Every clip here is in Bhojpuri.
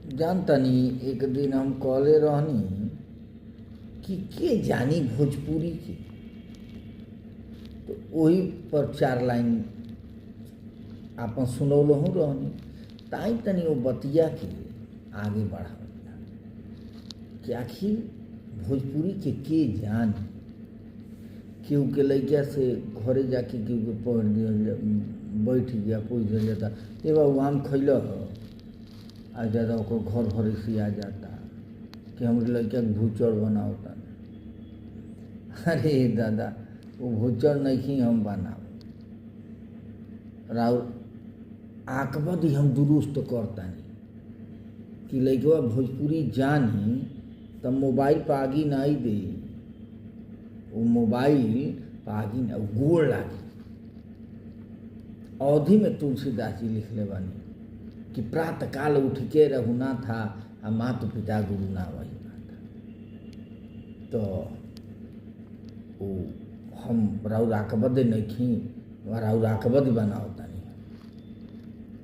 जानतनी एक दिन हम कहले रहनी कि के जानी भोजपुरी के, तो वही पर 4 लाइन आपन सुनौलहूँ रहनी। ताई तनी वो बतिया के आगे बढ़ा कि आखिर भोजपुरी के जान। केहू के लैका से घरे जाके केहू के पढ़ दिया, बैठ गया, पूछ दिया जाता ये बाबू आम खैल आ जाता, ओकर घर भर से आ जाता कि हमारे लड़का के भूचड़ बनावता। अरे दादा वो भूचड़ नहीं हम बनाओ, राउर आकबद ही हम दुरुस्त करतानी कि लड़कवा भोजपुरी जानी तब मोबाइल पर आगी नहीं दे, वो मोबाइल पर आगी न गोड़ लागी। अवधि में तुलसीदास जी लिखले बानी कि प्रातः काल उठ के रहुना था आ माता पिता गुरु ना वही माता। तो वो हम राउर आकबद नहीं, राउर आकबद बनावता नहीं,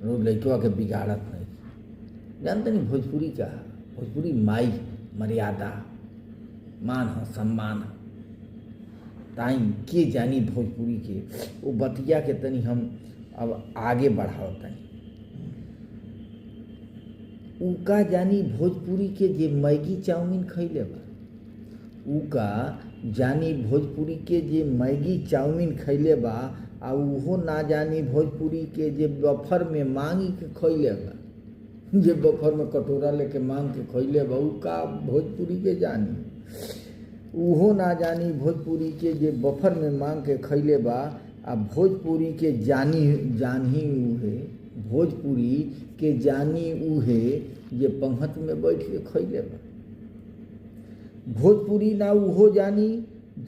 रोज लड़कवा के बिगाड़त नहीं। जानते नहीं भोजपुरी का, भोजपुरी माई मर्यादा मान ह सम्मान ह। ताई के जानी भोजपुरी के वो बतिया के तनी हम अब आगे बढ़ाओ तनी। उका जानी भोजपुरी के जे मैगी चाउमीन खैले बा, उका जानी भोजपुरी के जे मैगी चाउमीन खैले बा, आ उहो ना जानी भोजपुरी के जे बफर में मांगी के खैले बा, जे बफर में कटोरा लेके मांग के खैले बा, उका भोजपुरी के जानी। उहो ना जानी भोजपुरी के जे बफर में मांग के खैले बा, आ भोजपुरी के जानी उहे, भोजपुरी के जानी उहे जे पंहत में बैठ के खैले बा। भोजपुरी ना उहो जानी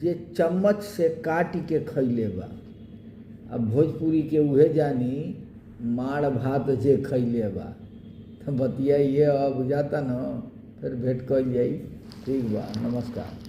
जे चम्मच से काट के खैले बा, अब भोजपुरी के उहे जानी माड़ भात जे खैले बा। तो बतिया ये अब जाता न, फिर भेंट कल जाई। ठीक बा, नमस्कार।